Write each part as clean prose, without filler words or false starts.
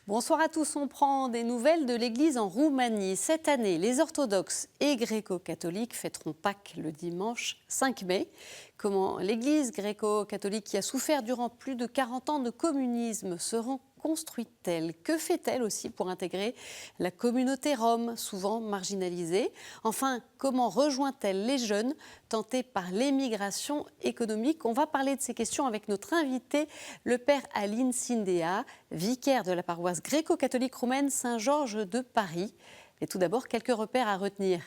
Bonsoir à tous, on prend des nouvelles de l'Église en Roumanie. Cette année, les orthodoxes et gréco-catholiques fêteront Pâques le dimanche 5 mai. Comment l'Église gréco-catholique, qui a souffert durant plus de 40 ans de communisme, se reconstruit-elle? Que fait-elle aussi pour intégrer la communauté rome, souvent marginalisée? Enfin, comment rejoint-elle les jeunes tentés par l'émigration économique? On va parler de ces questions avec notre invité, le père Alin Sindea, vicaire de la paroisse gréco-catholique roumaine Saint-Georges de Paris. Mais tout d'abord, quelques repères à retenir.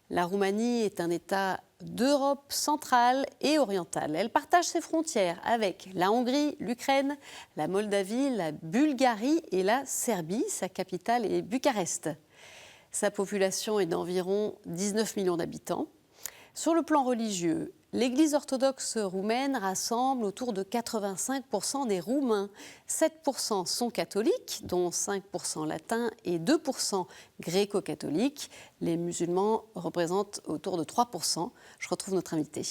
La Roumanie est un État d'Europe centrale et orientale. Elle partage ses frontières avec la Hongrie, l'Ukraine, la Moldavie, la Bulgarie et la Serbie. Sa capitale est Bucarest. Sa population est d'environ 19 millions d'habitants. Sur le plan religieux, l'Église orthodoxe roumaine rassemble autour de 85% des Roumains. 7% sont catholiques, dont 5% latins et 2% gréco-catholiques. Les musulmans représentent autour de 3%. Je retrouve notre invité.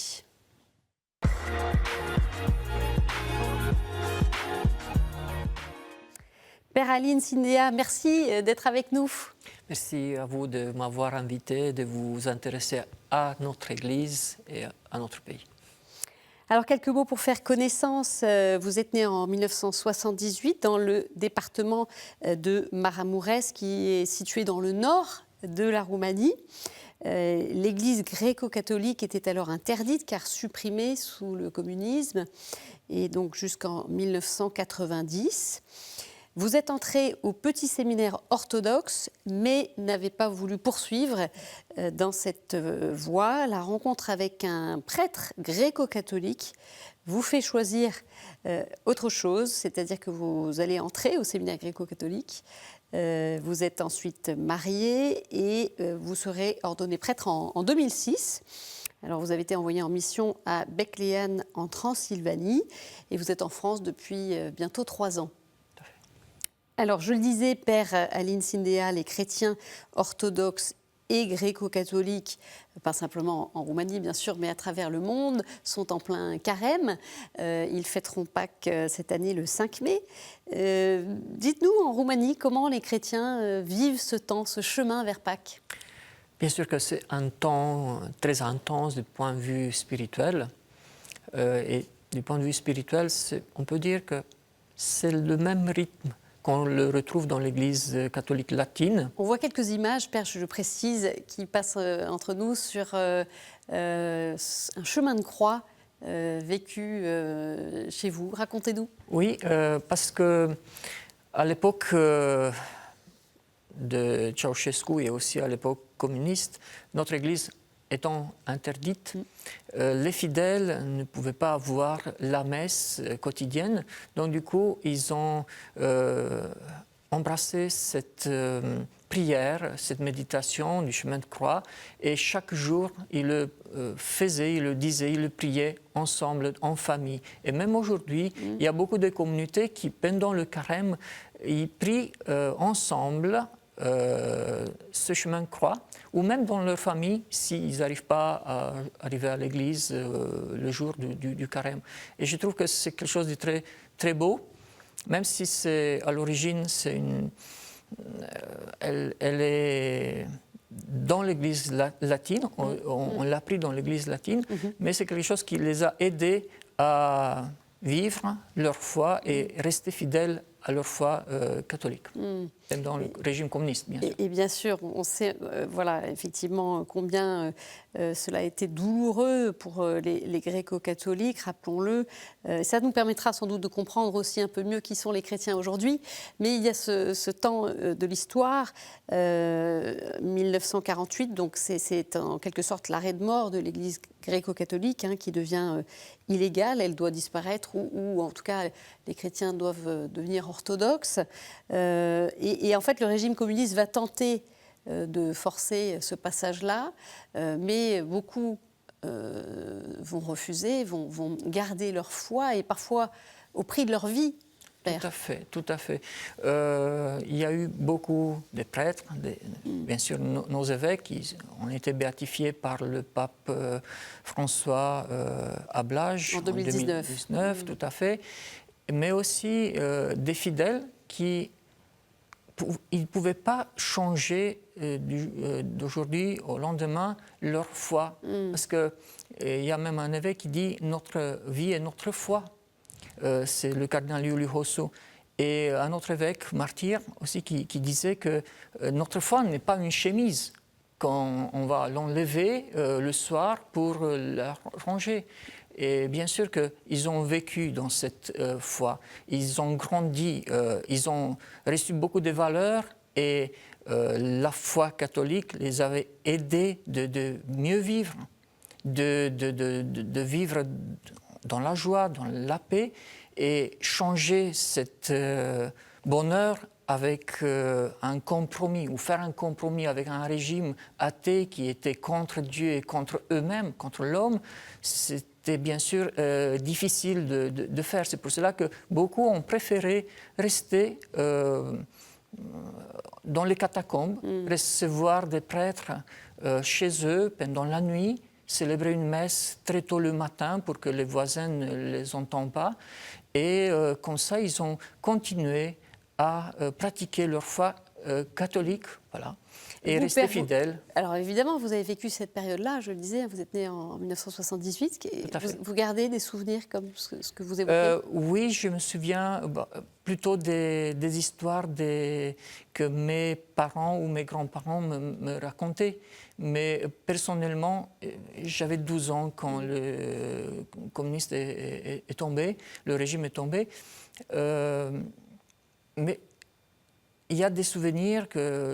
Père Alin Sindea, merci d'être avec nous. Merci à vous de m'avoir invité, de vous intéresser à notre Église et à notre pays. Alors, quelques mots pour faire connaissance. Vous êtes né en 1978 dans le département de Maramureș, qui est situé dans le nord de la Roumanie. L'église gréco-catholique était alors interdite car supprimée sous le communisme et donc jusqu'en 1990. Vous êtes entré au petit séminaire orthodoxe, mais n'avez pas voulu poursuivre dans cette voie. La rencontre avec un prêtre gréco-catholique vous fait choisir autre chose, c'est-à-dire que vous allez entrer au séminaire gréco-catholique. Vous êtes ensuite marié et vous serez ordonné prêtre en 2006. Alors, vous avez été envoyé en mission à Bethléem en Transylvanie et vous êtes en France depuis bientôt 3 ans. Alors, je le disais, Père Alin Sindea, les chrétiens orthodoxes et gréco-catholiques, pas simplement en Roumanie bien sûr, mais à travers le monde, sont en plein carême. Ils fêteront Pâques cette année le 5 mai. Dites-nous, en Roumanie, comment les chrétiens vivent ce temps, ce chemin vers Pâques? Bien sûr que c'est un temps très intense du point de vue spirituel. Et du point de vue spirituel, on peut dire que c'est le même rythme qu'on le retrouve dans l'Église catholique latine. On voit quelques images, Père, je précise, qui passent entre nous sur un chemin de croix vécu chez vous. Racontez-nous. Oui, parce que à l'époque de Ceausescu et aussi à l'époque communiste, notre Église étant interdite, les fidèles ne pouvaient pas avoir la messe quotidienne. Donc du coup, ils ont embrassé cette prière, cette méditation du chemin de croix. Et chaque jour, ils le faisaient, ils le disaient, ils le priaient ensemble, en famille. Et même aujourd'hui, il y a beaucoup de communautés qui, pendant le carême, ils prient ensemble ce chemin de croix, ou même dans leur famille, s'ils n'arrivent pas à arriver à l'église le jour du carême. Et je trouve que c'est quelque chose de très, très beau, même si à l'origine, elle est dans l'église latine, on l'a pris dans l'église latine, mais c'est quelque chose qui les a aidés à vivre leur foi et rester fidèles à leur foi catholique, même dans le régime communiste, bien sûr. Et bien sûr, on sait voilà, effectivement combien cela a été douloureux pour les gréco-catholiques, rappelons-le. Ça nous permettra sans doute de comprendre aussi un peu mieux qui sont les chrétiens aujourd'hui. Mais il y a ce temps de l'histoire, 1948, donc c'est en quelque sorte l'arrêt de mort de l'Église gréco-catholique qui devient illégale, elle doit disparaître ou en tout cas les chrétiens doivent devenir orthodoxes. Et en fait, le régime communiste va tenter de forcer ce passage-là, mais beaucoup vont refuser, vont garder leur foi et parfois au prix de leur vie. Père. Tout à fait, tout à fait. Il y a eu beaucoup de prêtres, bien sûr nos évêques, qui ont été béatifiés par le pape François à Blage en 2019. Tout à fait, mais aussi des fidèles qui ils ne pouvaient pas changer d'aujourd'hui au lendemain leur foi. Parce qu'il y a même un évêque qui dit « notre vie est notre foi ». C'est le cardinal Iuliu Hosso. Et un autre évêque, martyr, aussi, qui disait que notre foi n'est pas une chemise, quand on va l'enlever le soir pour la ranger. Et bien sûr qu'ils ont vécu dans cette foi, ils ont grandi, ils ont reçu beaucoup de valeurs et la foi catholique les avait aidés de mieux vivre, de vivre dans la joie, dans la paix, et changer cet bonheur avec un compromis, ou faire un compromis avec un régime athée qui était contre Dieu et contre eux-mêmes, contre l'homme, c'était bien sûr difficile de faire. C'est pour cela que beaucoup ont préféré rester dans les catacombes, recevoir des prêtres chez eux pendant la nuit, célébrer une messe très tôt le matin pour que les voisins ne les entendent pas. Et comme ça, ils ont continué à pratiquer leur foi catholique, voilà, et rester fidèles. Alors évidemment, vous avez vécu cette période-là, je le disais, vous êtes né en 1978. Vous gardez des souvenirs comme ce que vous évoquez? Oui, je me souviens plutôt des histoires que mes parents ou mes grands-parents me racontaient. Mais personnellement, j'avais 12 ans quand le communiste est tombé, le régime est tombé. Mais il y a des souvenirs qu'à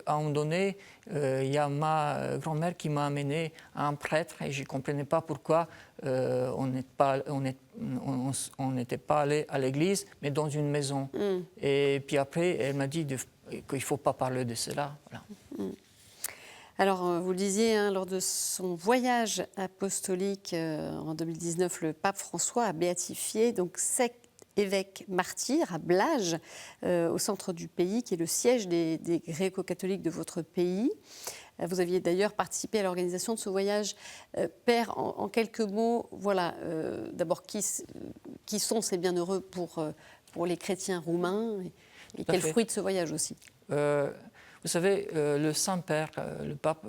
un moment donné, il y a ma grand-mère qui m'a amené à un prêtre et je ne comprenais pas pourquoi on n'était pas allé à l'église, mais dans une maison. Et puis après, elle m'a dit qu'il ne faut pas parler de cela. Voilà. Alors, vous le disiez, hein, lors de son voyage apostolique en 2019, le pape François a béatifié donc 7 évêques martyrs à Blage, au centre du pays, qui est le siège des gréco-catholiques de votre pays. Vous aviez d'ailleurs participé à l'organisation de ce voyage. Père, en quelques mots, voilà, d'abord, qui sont ces bienheureux pour les chrétiens roumains et quel fruit de ce voyage aussi? Vous savez, le Saint-Père, le pape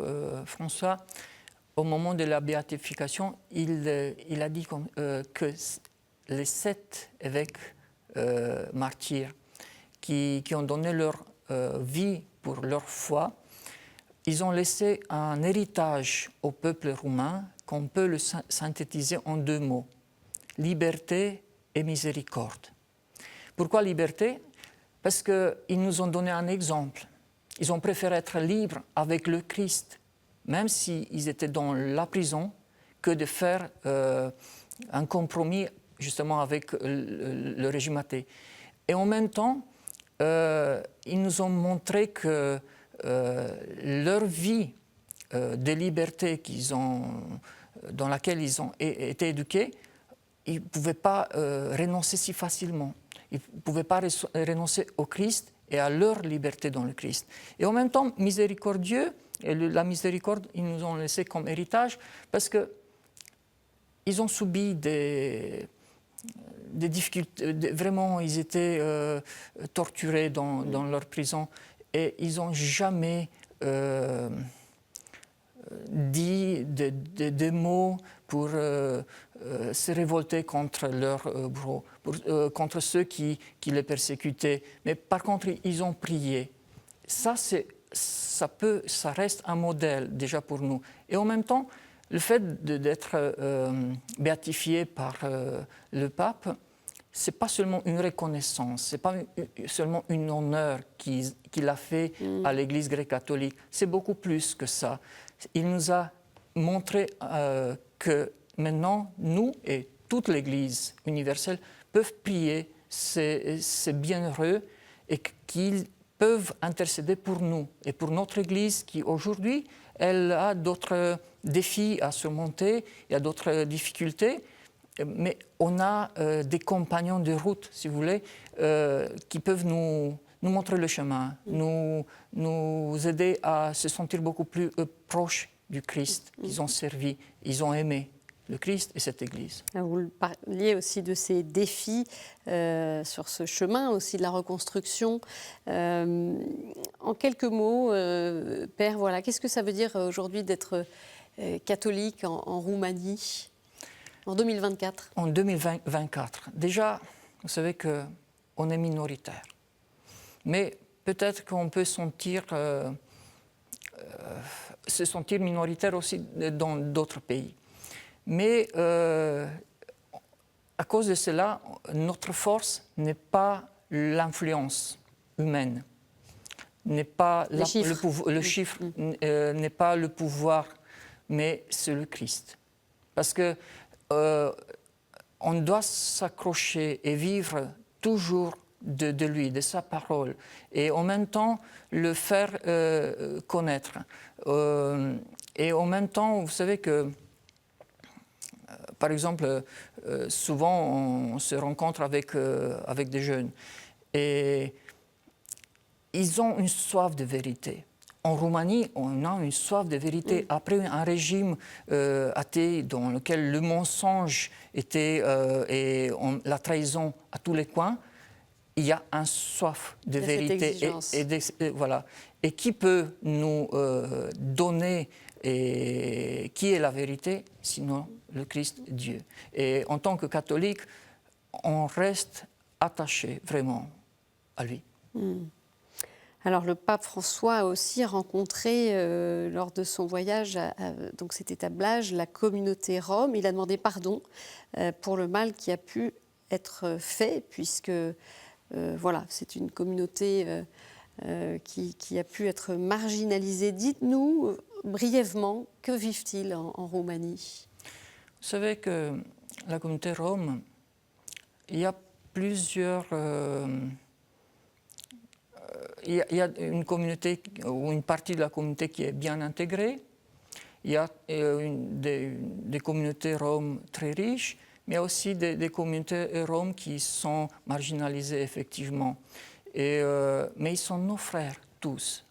François, au moment de la béatification, il a dit que les 7 évêques martyrs qui ont donné leur vie pour leur foi, ils ont laissé un héritage au peuple roumain qu'on peut le synthétiser en 2 mots, liberté et miséricorde. Pourquoi liberté? Parce qu'ils nous ont donné un exemple. Ils ont préféré être libres avec le Christ, même s'ils étaient dans la prison, que de faire un compromis justement avec le régime athée. Et en même temps, ils nous ont montré que leur vie de liberté dans laquelle ils ont été éduqués, ils ne pouvaient pas renoncer si facilement. Ils ne pouvaient pas renoncer au Christ et à leur liberté dans le Christ. Et en même temps, miséricordieux, et la miséricorde, ils nous ont laissé comme héritage parce qu'ils ont subi des difficultés. Vraiment, ils étaient torturés dans leur prison et ils n'ont jamais dit des mots pour se révolter contre leurs bourreaux, contre ceux qui les persécutaient. Mais par contre, ils ont prié. Ça reste un modèle déjà pour nous. Et en même temps, le fait d'être béatifié par le pape, ce n'est pas seulement une reconnaissance, ce n'est pas seulement un honneur qu'il a fait à l'Église grecque-catholique, c'est beaucoup plus que ça. Il nous a montré que maintenant, nous et toute l'Église universelle peuvent prier ces bienheureux et qu'ils peuvent intercéder pour nous et pour notre Église qui aujourd'hui, elle a d'autres défis à surmonter, il y a d'autres difficultés, mais on a des compagnons de route, si vous voulez, qui peuvent nous montrer le chemin, nous aider à se sentir beaucoup plus proches du Christ qu'ils ont servi, ils ont aimé le Christ et cette Église. Vous parliez aussi de ces défis sur ce chemin, aussi de la reconstruction. En quelques mots, Père, voilà, qu'est-ce que ça veut dire aujourd'hui d'être catholique en Roumanie en 2024? En 2024, déjà, vous savez qu'on est minoritaire. Mais peut-être qu'on peut se sentir minoritaire aussi dans d'autres pays. Mais à cause de cela, notre force n'est pas l'influence humaine, n'est pas le chiffre, n'est pas le pouvoir, mais c'est le Christ. Parce que on doit s'accrocher et vivre toujours de lui, de sa parole, et en même temps le faire connaître. Et en même temps, vous savez que, par exemple, souvent on se rencontre avec des jeunes, et ils ont une soif de vérité. En Roumanie, on a une soif de vérité. Après un régime athée dans lequel le mensonge était et la trahison à tous les coins, il y a une soif de vérité. Voilà. Et qui peut nous donner qui est la vérité, sinon le Christ Dieu. Et en tant que catholique, on reste attaché vraiment à lui. Alors le pape François a aussi rencontré lors de son voyage, donc c'était à Blage, la communauté rome. Il a demandé pardon pour le mal qui a pu être fait, puisque voilà, c'est une communauté qui a pu être marginalisée. Dites-nous brièvement, que vivent-ils en Roumanie? Vous savez que la communauté rome, il y a plusieurs... il y a une communauté ou une partie de la communauté qui est bien intégrée. Il y a des communautés roms très riches, mais aussi des communautés roms qui sont marginalisées effectivement. Mais ils sont nos frères tous.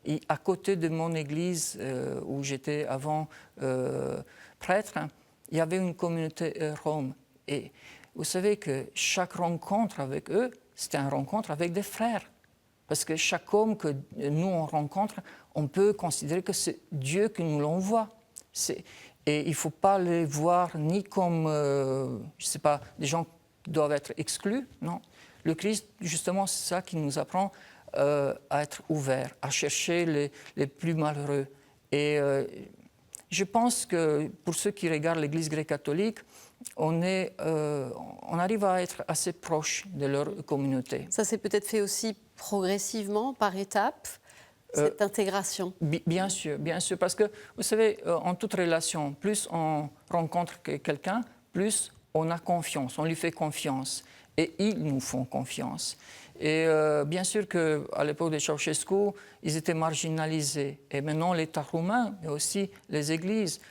Et à côté de mon église où j'étais avant prêtre, il y avait une communauté rome. Et vous savez que chaque rencontre avec eux, c'était une rencontre avec des frères. Parce que chaque homme que nous on rencontre, on peut considérer que c'est Dieu qui nous l'envoie. Et il ne faut pas les voir ni comme, je ne sais pas, des gens qui doivent être exclus, non. Le Christ, justement, c'est ça qui nous apprend à être ouverts, à chercher les plus malheureux. Et je pense que pour ceux qui regardent l'Église grecque-catholique, on arrive à être assez proche de leur communauté. Ça s'est peut-être fait aussi progressivement, par étapes, cette intégration. Bien sûr, parce que vous savez, en toute relation, plus on rencontre quelqu'un, plus on a confiance, on lui fait confiance, et ils nous font confiance. Et bien sûr qu'à l'époque de Ceausescu, ils étaient marginalisés. Et maintenant, l'État roumain, mais aussi les églises,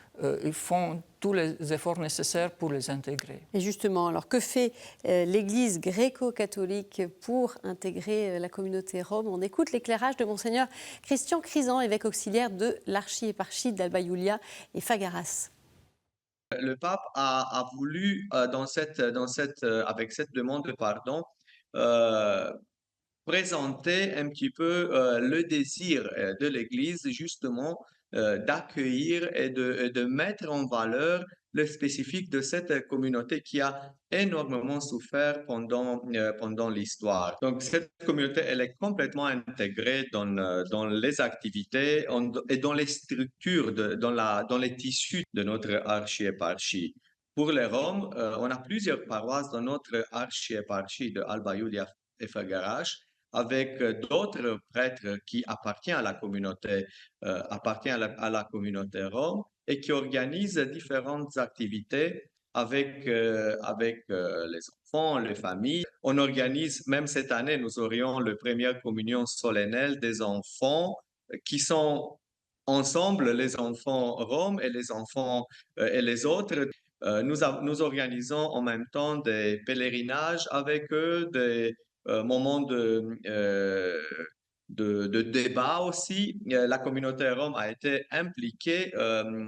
ils font tous les efforts nécessaires pour les intégrer. Et justement, alors que fait l'Église gréco-catholique pour intégrer la communauté rome? On écoute l'éclairage de Monseigneur Christian Crisan, évêque auxiliaire de l'archiéparchie d'Alba Iulia et Fagaras. Le pape a voulu, avec cette demande de pardon, présenter un petit peu le désir de l'Église justement d'accueillir et de mettre en valeur le spécifique de cette communauté qui a énormément souffert pendant l'histoire. Donc cette communauté, elle est complètement intégrée dans les activités et dans les structures, dans les tissus de notre archiéparchie. Pour les Roms, on a plusieurs paroisses dans notre archiéparchie de Alba Iulia et Făgăraș, avec d'autres prêtres qui appartiennent à la communauté, à la communauté rome et qui organisent différentes activités avec les enfants, les familles. On organise, même cette année, nous aurions la première communion solennelle des enfants qui sont ensemble, les enfants roms et les enfants et les autres, nous organisons en même temps des pèlerinages avec eux, des moments de débat aussi. La communauté rome a été impliquée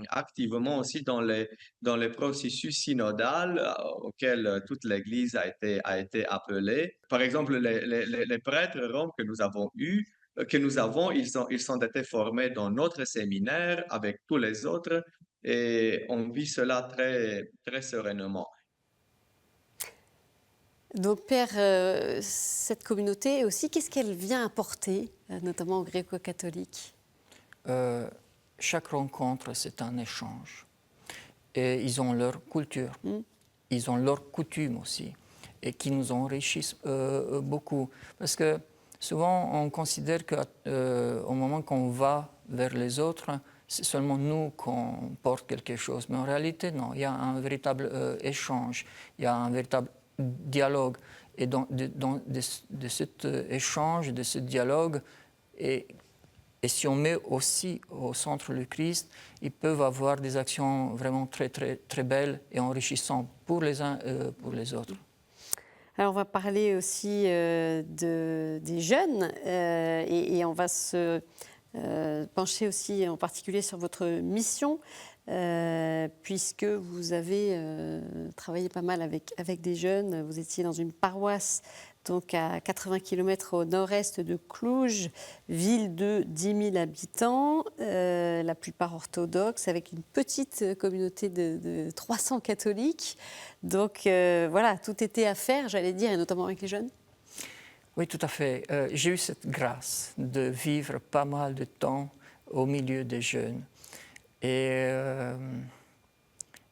activement aussi dans les processus synodales auxquels toute l'Église a été appelée. Par exemple, les prêtres roms que nous avons eus, ils ont été formés dans notre séminaire avec tous les autres et on vit cela très, très sereinement. Donc, Père, cette communauté aussi, qu'est-ce qu'elle vient apporter, notamment aux gréco-catholiques? Euh, Chaque rencontre, c'est un échange. Et ils ont leur culture, ils ont leurs coutumes aussi, et qui nous enrichissent beaucoup. Parce que souvent, on considère qu'au moment qu'on va vers les autres, c'est seulement nous qu'on porte quelque chose. Mais en réalité, non, il y a un véritable échange, il y a un véritable dialogue. Et de cet échange, de ce dialogue, et si on met aussi au centre le Christ, ils peuvent avoir des actions vraiment très, très, très belles et enrichissantes pour les uns et pour les autres. Alors, on va parler aussi des jeunes et on va se pencher aussi en particulier sur votre mission, puisque vous avez travaillé pas mal avec des jeunes. Vous étiez dans une paroisse donc à 80 km au nord-est de Cluj, ville de 10 000 habitants, la plupart orthodoxes, avec une petite communauté de 300 catholiques. Donc voilà, tout était à faire, j'allais dire, et notamment avec les jeunes. Oui, tout à fait. J'ai eu cette grâce de vivre pas mal de temps au milieu des jeunes. Et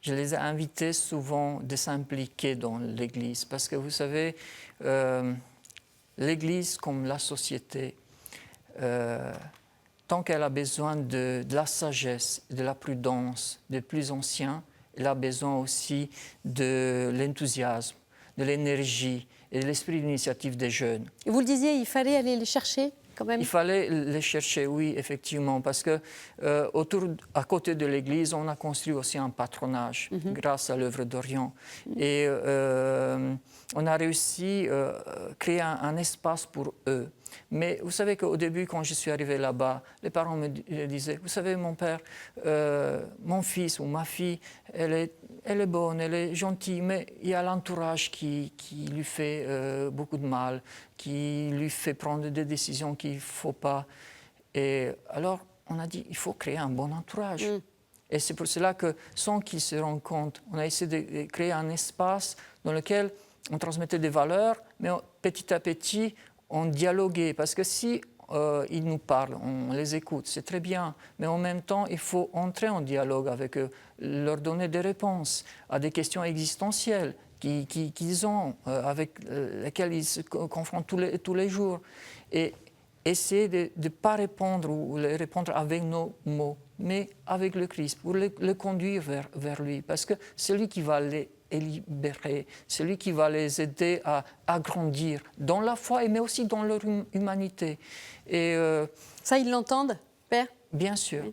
je les ai invités souvent de s'impliquer dans l'Église. Parce que vous savez, l'Église, comme la société, tant qu'elle a besoin de la sagesse, de la prudence des plus anciens, elle a besoin aussi de l'enthousiasme, de l'énergie et de l'esprit d'initiative des jeunes. Et vous le disiez, il fallait aller les chercher quand même. Il fallait les chercher, oui, effectivement, parce que à côté de l'Église, on a construit aussi un patronage grâce à l'œuvre d'Orient. Et on a réussi à créer un espace pour eux. Mais vous savez qu'au début, quand je suis arrivé là-bas, les parents me disaient, vous savez, mon père, mon fils ou ma fille, elle est bonne, elle est gentille, mais il y a l'entourage qui lui fait beaucoup de mal, qui lui fait prendre des décisions qu'il ne faut pas. Et alors, on a dit, il faut créer un bon entourage. Et c'est pour cela que, sans qu'ils se rendent compte, on a essayé de créer un espace dans lequel on transmettait des valeurs, mais petit à petit, on dialoguait. Parce que si ils nous parlent, on les écoute, c'est très bien. Mais en même temps, il faut entrer en dialogue avec eux, leur donner des réponses à des questions existentielles qu'ils ont, avec lesquelles ils se confrontent tous les jours. Et essayer de ne pas répondre ou les répondre avec nos mots, mais avec le Christ, pour le conduire vers lui. Parce que c'est lui qui va les libérer, c'est lui qui va les aider à grandir dans la foi, mais aussi dans leur humanité. Et, ça, ils l'entendent, Père? Bien sûr,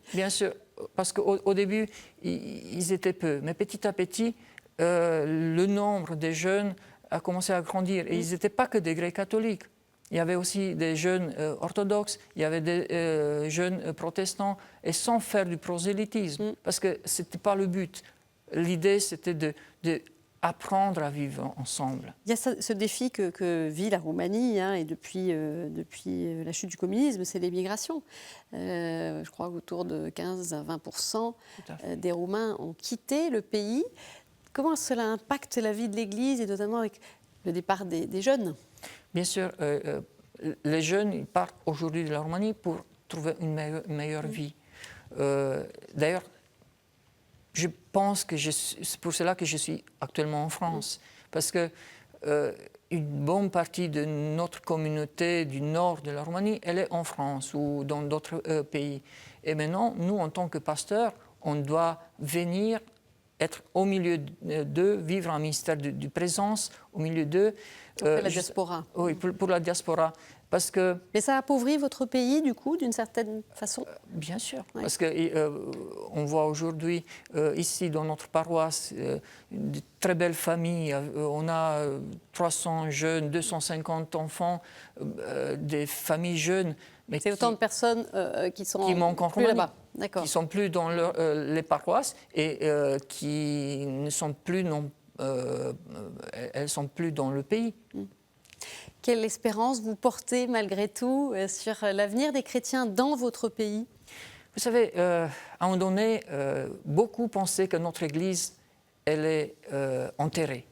parce qu'au début, ils étaient peu, mais petit à petit, le nombre des jeunes a commencé à grandir. Et ils n'étaient pas que des Grecs catholiques. Il y avait aussi des jeunes orthodoxes, il y avait des jeunes protestants, et sans faire du prosélytisme, parce que ce n'était pas le but. L'idée, c'était d'apprendre à vivre ensemble. Il y a ce défi que vit la Roumanie, hein, et depuis la chute du communisme, c'est l'immigration. Je crois qu'autour de 15 à 20% des Roumains ont quitté le pays. Comment cela impacte la vie de l'Église, et notamment avec le départ des jeunes? Bien sûr, les jeunes ils partent aujourd'hui de la Roumanie pour trouver une meilleure vie. D'ailleurs, je pense que c'est pour cela que je suis actuellement en France, parce que une bonne partie de notre communauté du nord de la Roumanie, elle est en France ou dans d'autres pays. Et maintenant, nous, en tant que pasteurs, on doit venir être au milieu d'eux, vivre un ministère de présence au milieu d'eux. La diaspora. Oui, pour la diaspora. Parce que, Mais ça appauvrit votre pays, du coup, d'une certaine façon? bien sûr, Oui. parce qu'on voit aujourd'hui, ici, dans notre paroisse, une très belle famille. On a 300 jeunes, 250 enfants, des familles jeunes. Mais C'est autant de personnes qui sont manquent en plus Roumanie, là-bas. D'accord. qui ne sont plus dans les paroisses et qui ne sont plus elles sont plus dans le pays. Quelle espérance vous portez malgré tout sur l'avenir des chrétiens dans votre pays? Vous savez, à un moment donné, beaucoup pensaient que notre Église, elle est enterrée.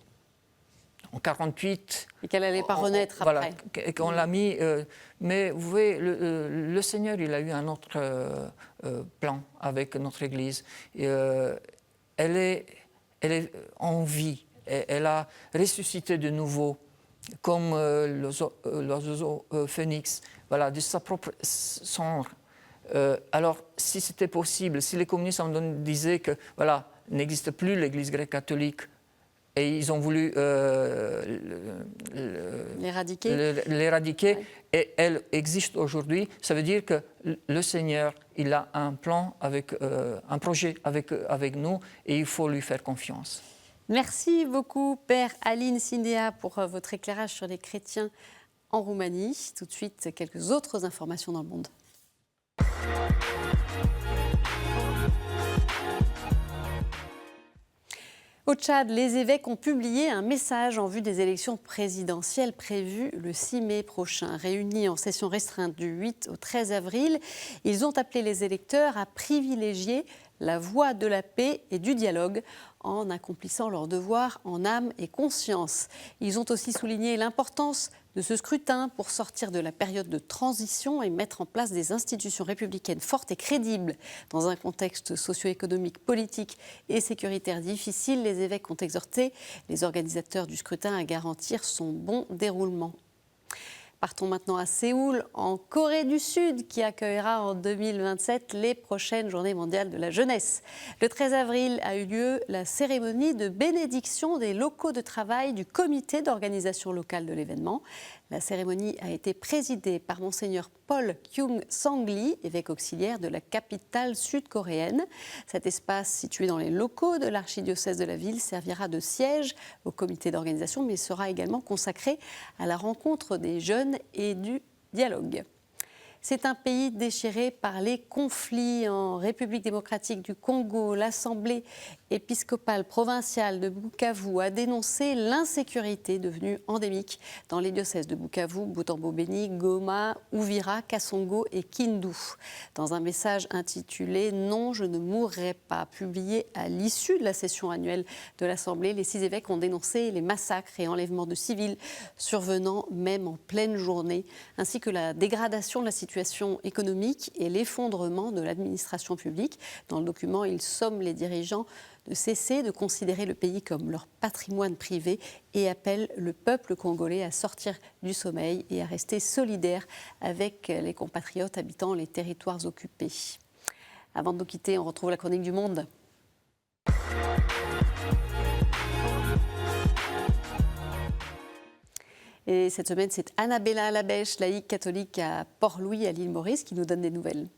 En 1948. Et qu'elle n'allait pas renaître voilà, après. qu'on l'a mis. Mais vous voyez, le Seigneur, il a eu un autre plan avec notre Église. Et, elle est en vie. Elle a ressuscité de nouveau, comme l'oiseau phénix, voilà, de sa propre cendre. Alors, si c'était possible, si les communistes disaient que voilà, n'existe plus l'Église grecque catholique, et ils ont voulu l'éradiquer, oui. Et elle existe aujourd'hui, ça veut dire que le Seigneur, il a un plan, un projet avec nous, et il faut lui faire confiance. Merci beaucoup, Père Aline Sindea, pour votre éclairage sur les chrétiens en Roumanie. Tout de suite, quelques autres informations dans le monde. Au Tchad, les évêques ont publié un message en vue des élections présidentielles prévues le 6 mai prochain. Réunis en session restreinte du 8 au 13 avril, ils ont appelé les électeurs à privilégier la voie de la paix et du dialogue en accomplissant leur devoir en âme et conscience. Ils ont aussi souligné l'importance de ce scrutin pour sortir de la période de transition et mettre en place des institutions républicaines fortes et crédibles. Dans un contexte socio-économique, politique et sécuritaire difficile, les évêques ont exhorté les organisateurs du scrutin à garantir son bon déroulement. Partons maintenant à Séoul, en Corée du Sud, qui accueillera en 2027 les prochaines Journées mondiales de la jeunesse. Le 13 avril a eu lieu la cérémonie de bénédiction des locaux de travail du comité d'organisation locale de l'événement. La cérémonie a été présidée par Monseigneur Paul Kyung-sang-lee, évêque auxiliaire de la capitale sud-coréenne. Cet espace, situé dans les locaux de l'archidiocèse de la ville, servira de siège au comité d'organisation, mais sera également consacré à la rencontre des jeunes et du dialogue. C'est un pays déchiré par les conflits. En République démocratique du Congo, l'Assemblée épiscopale provinciale de Bukavu a dénoncé l'insécurité devenue endémique dans les diocèses de Bukavu, Butembo-Beni, Goma, Uvira, Kasongo et Kindu. Dans un message intitulé « Non, je ne mourrai pas », publié à l'issue de la session annuelle de l'Assemblée, les 6 évêques ont dénoncé les massacres et enlèvements de civils survenant même en pleine journée, ainsi que la dégradation de la situation économique et l'effondrement de l'administration publique. Dans le document, ils somment les dirigeants de cesser de considérer le pays comme leur patrimoine privé et appellent le peuple congolais à sortir du sommeil et à rester solidaire avec les compatriotes habitant les territoires occupés. Avant de nous quitter, on retrouve la chronique du Monde. Et cette semaine, c'est Annabella Labèche, laïque catholique à Port-Louis, à l'île Maurice, qui nous donne des nouvelles.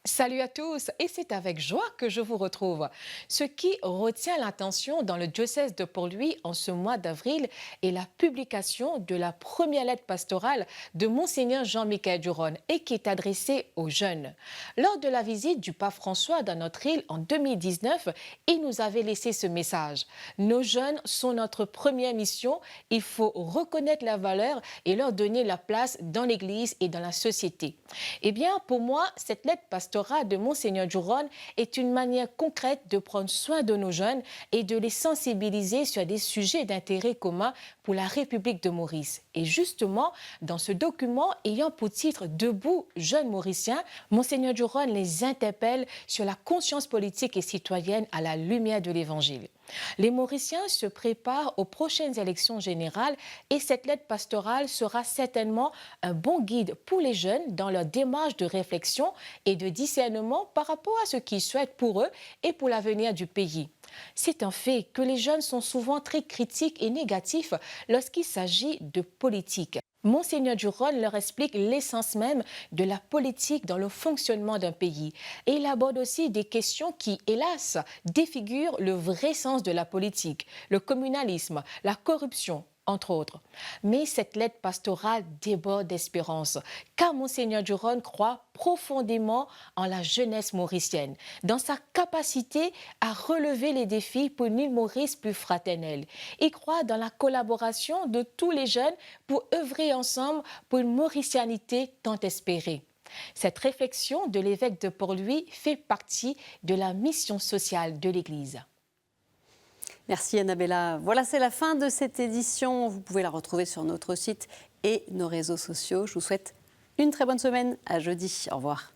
Salut à tous, et c'est avec joie que je vous retrouve. Ce qui retient l'attention dans le diocèse de Port-Louis en ce mois d'avril est la publication de la première lettre pastorale de Monseigneur Jean-Michel Duron et qui est adressée aux jeunes. Lors de la visite du pape François dans notre île en 2019, il nous avait laissé ce message. Nos jeunes sont notre première mission, il faut reconnaître la valeur et leur donner la place dans l'Église et dans la société. Eh bien, pour moi, cette lettre pastorale de Monseigneur Duron est une manière concrète de prendre soin de nos jeunes et de les sensibiliser sur des sujets d'intérêt commun pour la République de Maurice. Et justement, dans ce document ayant pour titre « Debout, jeunes Mauriciens », Monseigneur Duron les interpelle sur la conscience politique et citoyenne à la lumière de l'Évangile. Les Mauriciens se préparent aux prochaines élections générales et cette lettre pastorale sera certainement un bon guide pour les jeunes dans leur démarche de réflexion et de discernement par rapport à ce qu'ils souhaitent pour eux et pour l'avenir du pays. C'est un fait que les jeunes sont souvent très critiques et négatifs lorsqu'il s'agit de politique. Monseigneur Duron leur explique l'essence même de la politique dans le fonctionnement d'un pays. Et il aborde aussi des questions qui, hélas, défigurent le vrai sens de la politique, le communalisme, la corruption, entre autres. Mais cette lettre pastorale déborde d'espérance, car Monseigneur Duron croit profondément en la jeunesse mauricienne, dans sa capacité à relever les défis pour une île Maurice plus fraternelle. Il croit dans la collaboration de tous les jeunes pour œuvrer ensemble pour une mauricianité tant espérée. Cette réflexion de l'évêque de Port-Louis fait partie de la mission sociale de l'Église. Merci Annabella. Voilà, c'est la fin de cette édition. Vous pouvez la retrouver sur notre site et nos réseaux sociaux. Je vous souhaite une très bonne semaine. À jeudi. Au revoir.